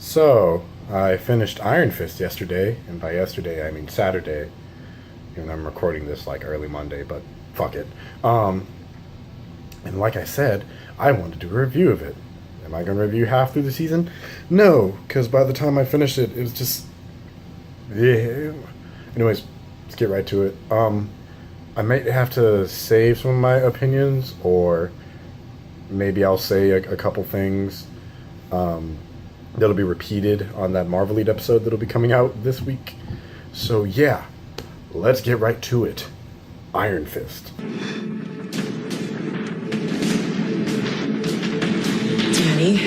So, I finished Iron Fist yesterday, and by yesterday I mean Saturday. Even though I'm recording this like early Monday, but fuck it. Um, and like I said, I wanted to do a review of it. Am I going to review half through the season? No, because by the time I finished it, it was just. Yeah. Anyways, let's get right to it. I might have to save some of my opinions, or maybe I'll say a couple things um, that'll be repeated on that Marvel Lead episode that'll be coming out this week. So yeah, let's get right to it. Iron Fist. Danny.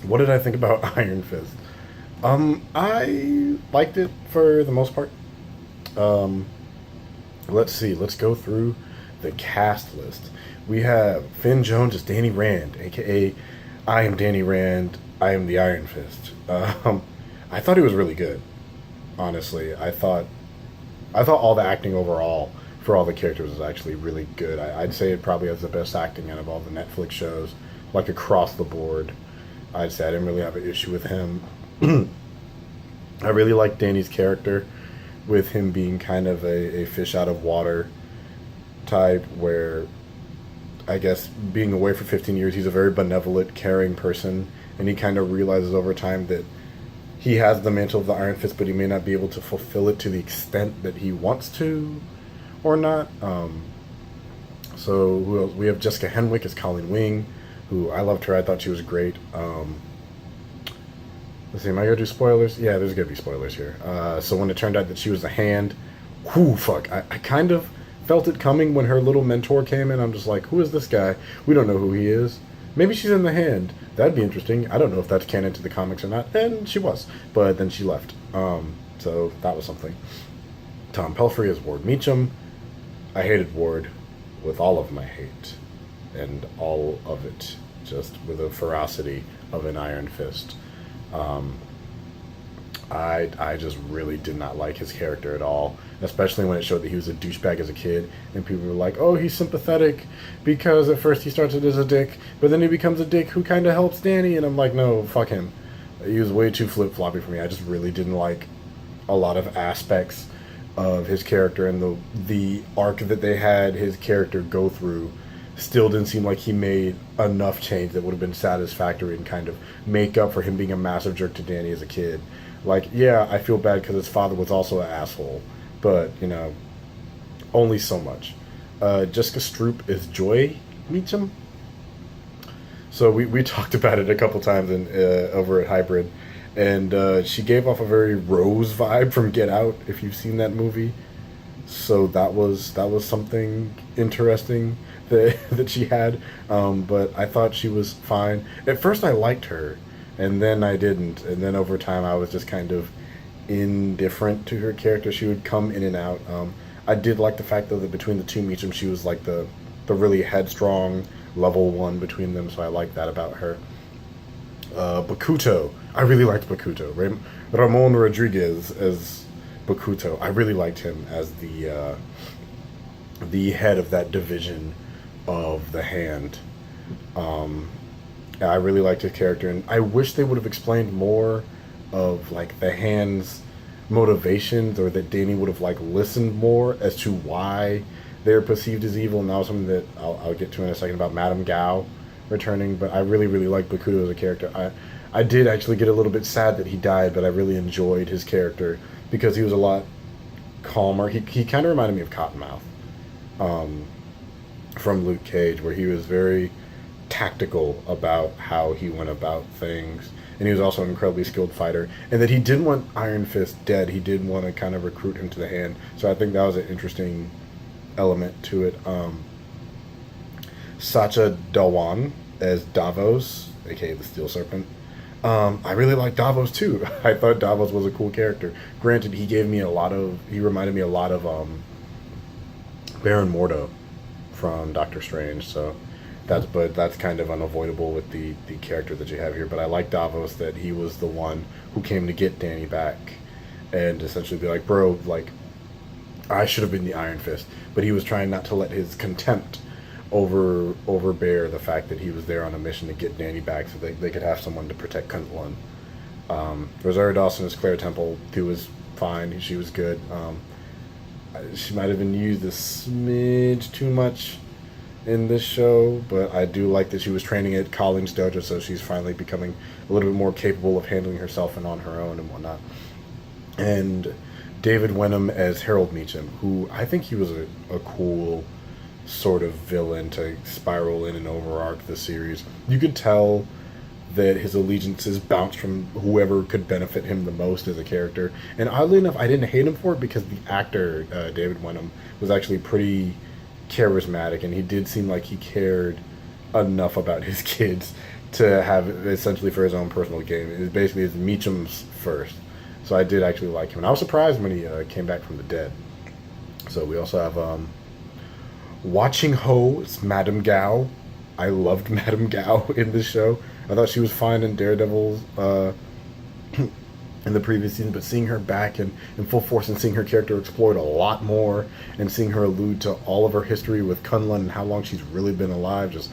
What did I think about Iron Fist? I liked it for the most part. Um, let's see. Let's go through the cast list. We have Finn Jones as Danny Rand, aka I am Danny Rand. I am the Iron Fist. I thought he was really good. Honestly, I thought all the acting overall for all the characters was actually really good. I'd say it probably has the best acting out of all the Netflix shows, like across the board. I'd say I didn't really have an issue with him. I really like Danny's character, with him being kind of a fish out of water type, where I guess being away for 15 years, he's a very benevolent, caring person, and he kind of realizes over time that he has the mantle of the Iron Fist, but he may not be able to fulfill it to the extent that he wants to, or not. So who else? We have Jessica Henwick as Colleen Wing, who I loved her. I thought she was great. Let's see, am I gonna do spoilers? Yeah, there's gonna be spoilers here. So when it turned out that she was the Hand, whoo, fuck, I kind of felt it coming when her little mentor came in. I'm just like, who is this guy? We don't know who he is. Maybe she's in the Hand. That'd be interesting. I don't know if that's canon to the comics or not. And she was, but then she left. So that was something. Tom Pelphrey as Ward Meacham. I hated Ward with all of my hate, and all of it, just with the ferocity of an Iron Fist. Um, I just really did not like his character at all, especially when it showed that he was a douchebag as a kid, and people were like, "Oh, he's sympathetic because at first he started as a dick, but then he becomes a dick who kind of helps Danny." And I'm like, "No, fuck him. He was way too flip floppy for me. I just really didn't like a lot of aspects of his character, and the arc that they had his character go through still didn't seem like he made enough change that would have been satisfactory and kind of make up for him being a massive jerk to Danny as a kid. Like, yeah, I feel bad because his father was also an asshole, but, only so much. Jessica Stroup is Joy Meacham. So we talked about it a couple times over at Hybrid, and she gave off a very Rose vibe from Get Out, if you've seen that movie. So that was something interesting that she had, but I thought she was fine. At first I liked her, and then I didn't, and then over time I was just kind of indifferent to her character. She would come in and out. I did like the fact, though, that between the two Meacham, she was like the really headstrong level one between them, so I like that about her. Bakuto. I really liked Bakuto. Ramon Rodriguez as Bakuto. I really liked him as the head of that division of the Hand. I really liked his character, and I wish they would have explained more of like the Hand's motivations, or that Danny would have like listened more as to why they're perceived as evil. And that was something that I'll get to in a second about Madame Gao returning. But I really, really liked Bakuto as a character. I did actually get a little bit sad that he died, but I really enjoyed his character because he was a lot calmer. He kind of reminded me of Cottonmouth from Luke Cage, where he was very tactical about how he went about things, and he was also an incredibly skilled fighter, and that he didn't want Iron Fist dead. He did want to kind of recruit him to the Hand, so I think that was an interesting element to it. Sacha Dhawan as Davos, aka the Steel Serpent. I really like Davos too. I thought Davos was a cool character. Granted, he reminded me a lot of Baron Mordo from Doctor Strange, so That's kind of unavoidable with the character that you have here. But I like Davos, that he was the one who came to get Danny back, and essentially be like, bro, like, I should have been the Iron Fist, but he was trying not to let his contempt overbear the fact that he was there on a mission to get Danny back, so they could have someone to protect Kunlun. Rosario Dawson as Claire Temple, who was fine. She was good. She might have been used a smidge too much in this show, but I do like that she was training at Collins Dojo, so she's finally becoming a little bit more capable of handling herself and on her own and whatnot. And David Wenham as Harold Meacham, who I think he was a cool sort of villain to spiral in and overarch the series. You could tell that his allegiances bounced from whoever could benefit him the most as a character. And oddly enough, I didn't hate him for it, because the actor, David Wenham, was actually pretty charismatic, and he did seem like he cared enough about his kids to have essentially for his own personal gain. It was basically his Meacham's first. So I did actually like him. And I was surprised when he came back from the dead. So we also have Watching Ho, it's Madame Gao. I loved Madame Gao in this show. I thought she was fine in Daredevil's in the previous season, but seeing her back in full force and seeing her character explored a lot more, and seeing her allude to all of her history with Kunlun and how long she's really been alive, just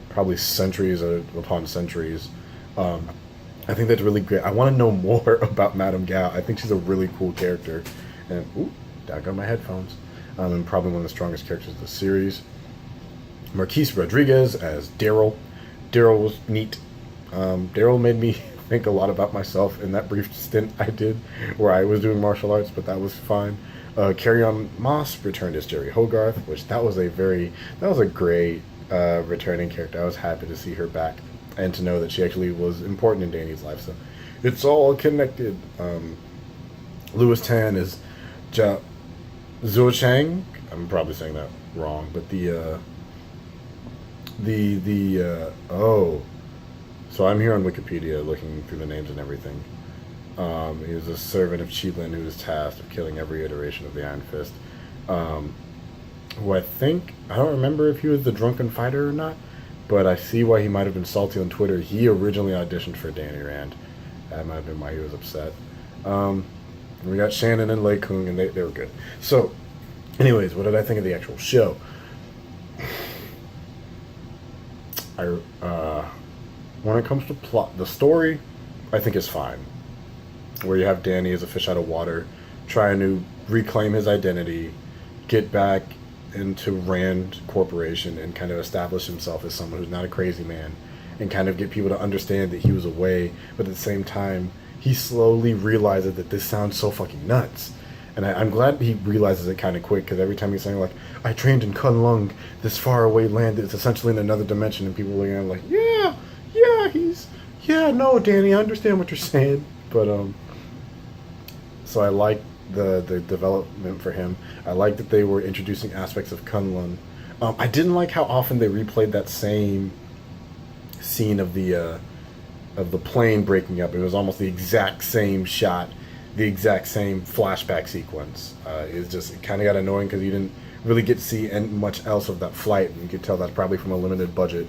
probably centuries upon centuries. I think that's really great. I want to know more about Madame Gao. I think she's a really cool character. And, ooh, doggone my headphones. And probably one of the strongest characters of the series. Marquise Rodriguez as Daryl. Daryl was neat. Daryl made me think a lot about myself in that brief stint I did where I was doing martial arts, but that was fine. Carry-On Moss returned as Jerry Hogarth, which that was a great returning character. I was happy to see her back and to know that she actually was important in Danny's life. So it's all connected. Louis Tan is Zhuo Chang. I'm probably saying that wrong, but so I'm here on Wikipedia looking through the names and everything. He was a servant of Qilin who was tasked with killing every iteration of the Iron Fist. Who I don't remember if he was the drunken fighter or not, but I see why he might have been salty on Twitter. He originally auditioned for Danny Rand. That might have been why he was upset. We got Shannon and Lei Kung, and they were good. So, anyways, what did I think of the actual show? When it comes to plot, the story, I think is fine. Where you have Danny as a fish out of water, trying to reclaim his identity, get back into Rand Corporation, and kind of establish himself as someone who's not a crazy man, and kind of get people to understand that he was away, but at the same time, he slowly realizes that this sounds so fucking nuts. And I'm glad he realizes it kind of quick, because every time he's saying, like, I trained in Kunlun, this faraway land, it's essentially in another dimension, and people are looking at him like, no, Danny, I understand what you're saying. But, so I like the development for him. I like that they were introducing aspects of Kunlun. I didn't like how often they replayed that same scene of the plane breaking up. It was almost the exact same shot, the exact same flashback sequence. It kind of got annoying because you didn't really get to see much else of that flight, and you could tell that's probably from a limited budget.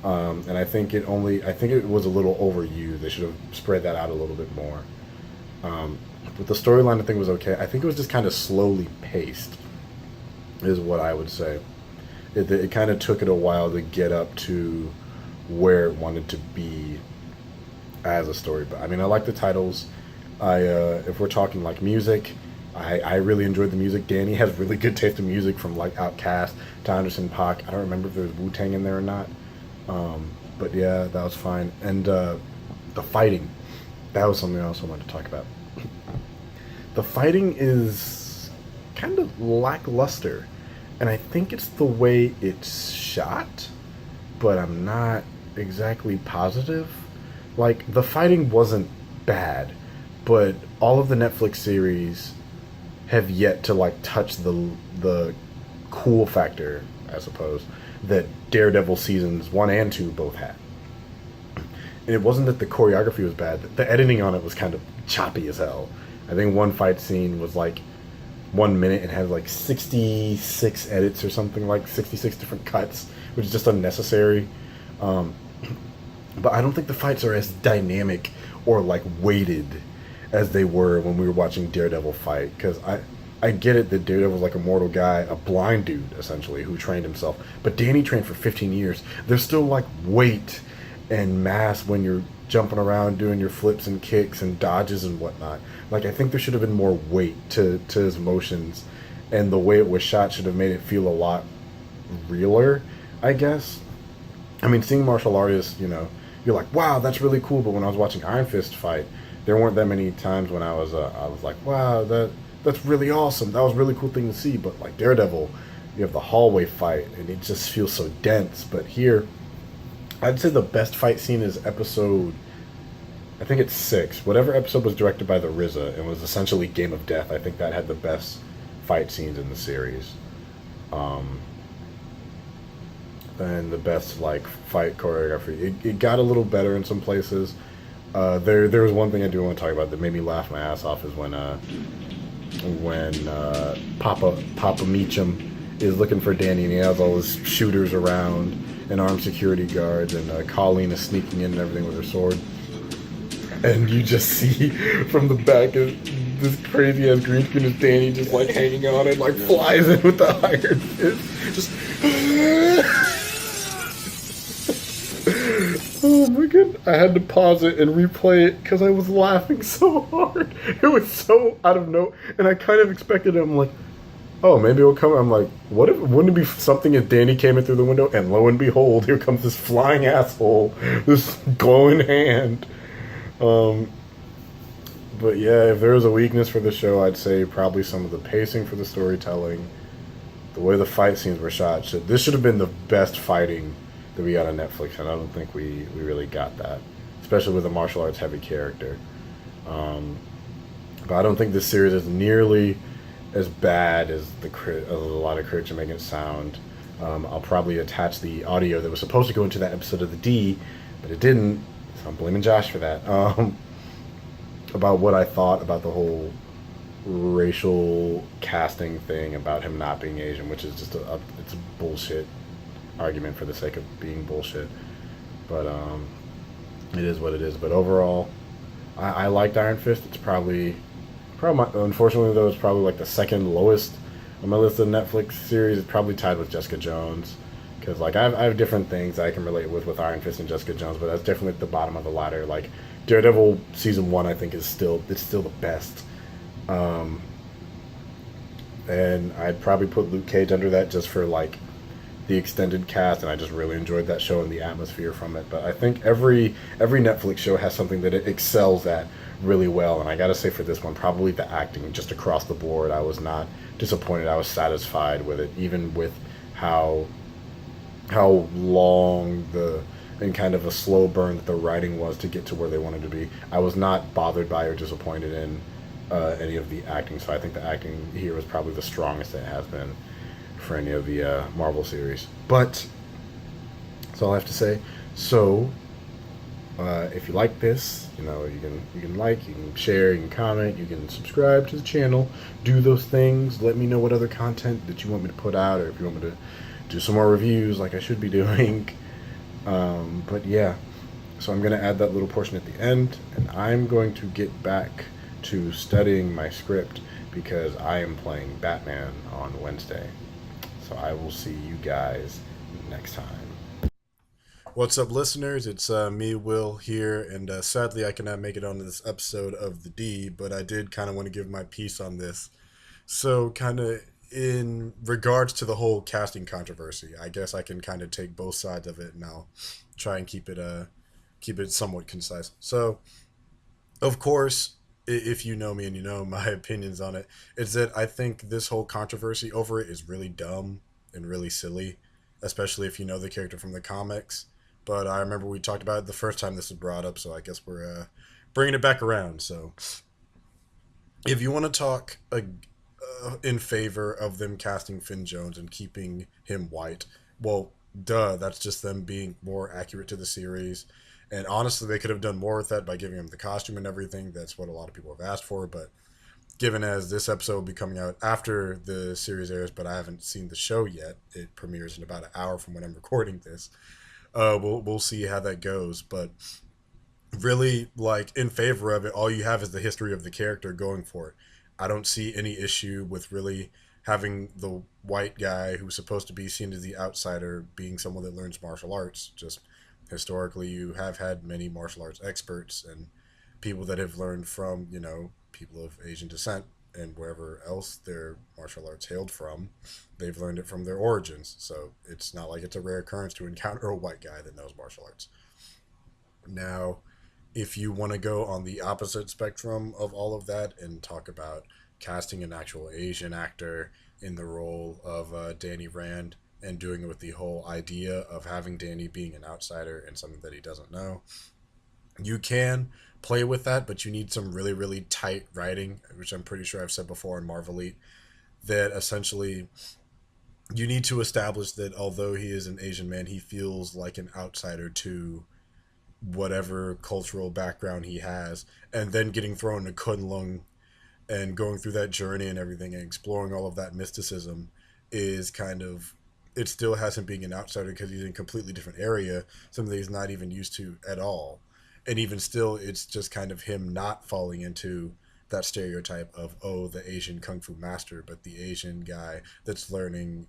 And I think it was a little overused. They should have spread that out a little bit more. But the storyline, I think, was okay. I think it was just kind of slowly paced, is what I would say. It kind of took it a while to get up to where it wanted to be as a story. But I mean, I like the titles. If we're talking like music, I really enjoyed the music. Danny has really good taste in music, from like Outkast to Anderson .Paak. I don't remember if there was Wu-Tang in there or not. But yeah, that was fine. And the fighting, that was something I also wanted to talk about. The fighting is kind of lackluster, and I think it's the way it's shot, but I'm not exactly positive. Like, the fighting wasn't bad, but all of the Netflix series have yet to like touch the cool factor, I suppose, that Daredevil seasons 1 and 2 both had. And it wasn't that the choreography was bad. The editing on it was kind of choppy as hell. I think one fight scene was like 1 minute and has like 66 edits or something, like 66 different cuts, which is just unnecessary. Um, but I don't think the fights are as dynamic or like weighted as they were when we were watching Daredevil fight. Because I get it that Daredevil's like a mortal guy, a blind dude essentially who trained himself. But Danny trained for 15 years. There's still like weight and mass when you're jumping around doing your flips and kicks and dodges and whatnot. Like I think there should have been more weight to his motions, and the way it was shot should have made it feel a lot realer, I guess. I mean, seeing martial artists, you're like, wow, that's really cool. But when I was watching Iron Fist fight, there weren't that many times when I was like, wow, that's really awesome. That was a really cool thing to see. But like Daredevil, you have the hallway fight, and it just feels so dense. But here, I'd say the best fight scene is episode, I think it's 6. Whatever episode was directed by the RZA and was essentially Game of Death. I think that had the best fight scenes in the series. Um, and the best like fight choreography. It got a little better in some places. There was one thing I do want to talk about that made me laugh my ass off is when Papa Meacham is looking for Danny and he has all his shooters around and armed security guards, and Colleen is sneaking in and everything with her sword, and you just see from the back of this crazy ass green screen of Danny just like hanging on and like flies in with the iron fist. Just oh my god! I had to pause it and replay it because I was laughing so hard. It was so out of note, and I kind of expected it. I'm like, oh, maybe it'll come. I'm like, what if? Wouldn't it be something if Danny came in through the window and lo and behold, here comes this flying asshole, this glowing hand. Um, but yeah, if there was a weakness for the show, I'd say probably some of the pacing for the storytelling, the way the fight scenes were shot. This should have been the best fighting that we got on Netflix, and I don't think we really got that, especially with a martial arts heavy character. Um, but I don't think this series is nearly as bad as a lot of critics are making it sound. I'll probably attach the audio that was supposed to go into that episode of the D, but it didn't, so I'm blaming Josh for that. About what I thought about the whole racial casting thing about him not being Asian, which is just it's a bullshit argument for the sake of being bullshit. But it is what it is. But overall, I liked Iron Fist. It's unfortunately though, it's probably like the second lowest on my list of Netflix series. It's probably tied with Jessica Jones, because like I have different things I can relate with Iron Fist and Jessica Jones, but that's definitely at the bottom of the ladder. Like Daredevil season 1, I think is still the best. And I'd probably put Luke Cage under that just for like the extended cast, and I just really enjoyed that show and the atmosphere from it. But I think every Netflix show has something that it excels at really well, and I gotta say for this one, probably the acting just across the board. I was not disappointed. I was satisfied with it, even with how long and kind of a slow burn that the writing was to get to where they wanted to be. I was not bothered by or disappointed in any of the acting. So I think the acting here was probably the strongest it has been for any of the Marvel series. But that's all I have to say. So if you like this, you can like, you can share, you can comment, you can subscribe to the channel. Do those things. Let me know what other content that you want me to put out, or if you want me to do some more reviews like I should be doing. But yeah, so I'm going to add that little portion at the end, and I'm going to get back to studying my script because I am playing Batman on Wednesday. So I will see you guys next time. What's up, listeners? It's me, Will, here, and sadly I cannot make it onto this episode of The D, but I did kind of want to give my piece on this. So, kind of in regards to the whole casting controversy, I guess I can kind of take both sides of it, and I'll try and keep it somewhat concise. So, of course, if you know me and you know my opinions on it, is that I think this whole controversy over it is really dumb and really silly, especially if you know the character from the comics. But I remember we talked about it the first time this was brought up, so I guess we're bringing it back around. So if you want to talk in favor of them casting Finn Jones and keeping him white, well, duh, that's just them being more accurate to the series. And honestly, they could have done more with that by giving him the costume and everything. That's what a lot of people have asked for. But given as this episode will be coming out after the series airs, but I haven't seen the show yet. It premieres in about an hour from when I'm recording this. We'll see how that goes, but really, like, in favor of it, all you have is the history of the character going for it. I don't see any issue with really having the white guy who's supposed to be seen as the outsider being someone that learns martial arts. Just historically, you have had many martial arts experts and people that have learned from, people of Asian descent and wherever else their martial arts hailed from, they've learned it from their origins. So it's not like it's a rare occurrence to encounter a white guy that knows martial arts. Now, if you want to go on the opposite spectrum of all of that and talk about casting an actual Asian actor in the role of Danny Rand and doing it with the whole idea of having Danny being an outsider and something that he doesn't know, you can play with that, but you need some really, really tight writing, which I'm pretty sure I've said before in Marvel Elite, that essentially you need to establish that although he is an Asian man, he feels like an outsider to whatever cultural background he has, and then getting thrown to Kunlun and going through that journey and everything and exploring all of that mysticism is kind of, it still has him being an outsider because he's in a completely different area, something that he's not even used to at all. And even still, it's just kind of him not falling into that stereotype of, oh, the Asian kung fu master, but the Asian guy that's learning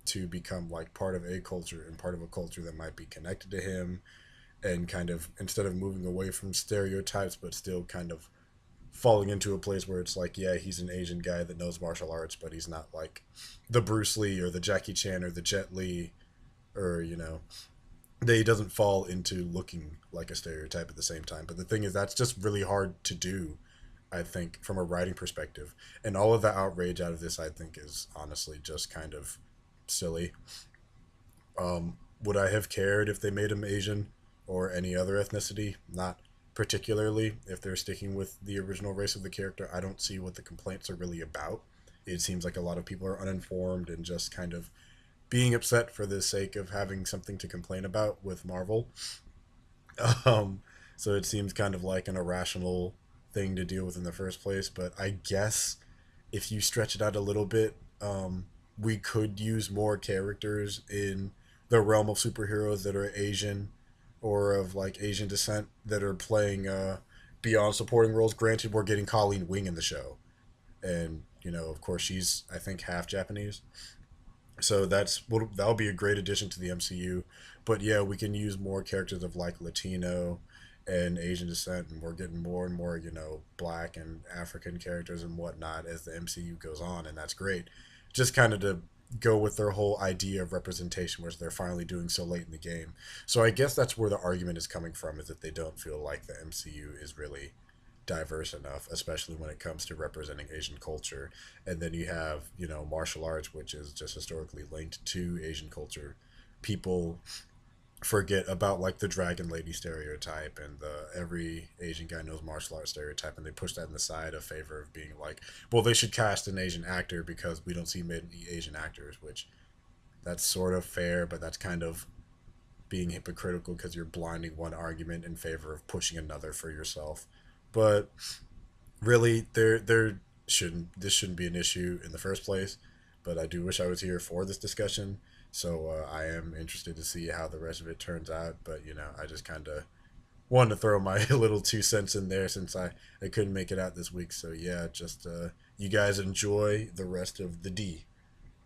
to become like part of a culture and part of a culture that might be connected to him, and kind of, instead of moving away from stereotypes but still kind of falling into a place where it's like, yeah, he's an Asian guy that knows martial arts, but he's not like the Bruce Lee or the Jackie Chan or the Jet Li, or that he doesn't fall into looking like a stereotype at the same time. But the thing is, that's just really hard to do, I think, from a writing perspective. And all of the outrage out of this, I think, is honestly just kind of silly. Would I have cared if they made him Asian or any other ethnicity? Not particularly. If they're sticking with the original race of the character, I don't see what the complaints are really about. It seems like a lot of people are uninformed and just kind of being upset for the sake of having something to complain about with Marvel. Um, so it seems kind of like an irrational thing to deal with in the first place. But I guess if you stretch it out a little bit, we could use more characters in the realm of superheroes that are Asian or of like Asian descent that are playing beyond supporting roles. Granted, we're getting Colleen Wing in the show, and of course, she's, I think, half Japanese. So that'll be a great addition to the MCU. But yeah, we can use more characters of like Latino and Asian descent, and we're getting more and more, black and African characters and whatnot as the MCU goes on, and that's great. Just kind of to go with their whole idea of representation, which they're finally doing so late in the game. So I guess that's where the argument is coming from, is that they don't feel like the MCU is really diverse enough, especially when it comes to representing Asian culture. And then you have, martial arts, which is just historically linked to Asian culture. People forget about like the dragon lady stereotype and the every Asian guy knows martial arts stereotype, and they push that in the side of favor of being like, well, they should cast an Asian actor because we don't see many Asian actors, which that's sort of fair, but that's kind of being hypocritical because you're blinding one argument in favor of pushing another for yourself. But really, there shouldn't this shouldn't be an issue in the first place. But I do wish I was here for this discussion, so I am interested to see how the rest of it turns out. But I just kind of wanted to throw my little 2 cents in there since I couldn't make it out this week. So yeah, just you guys enjoy the rest of the D,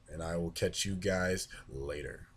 and I will catch you guys later.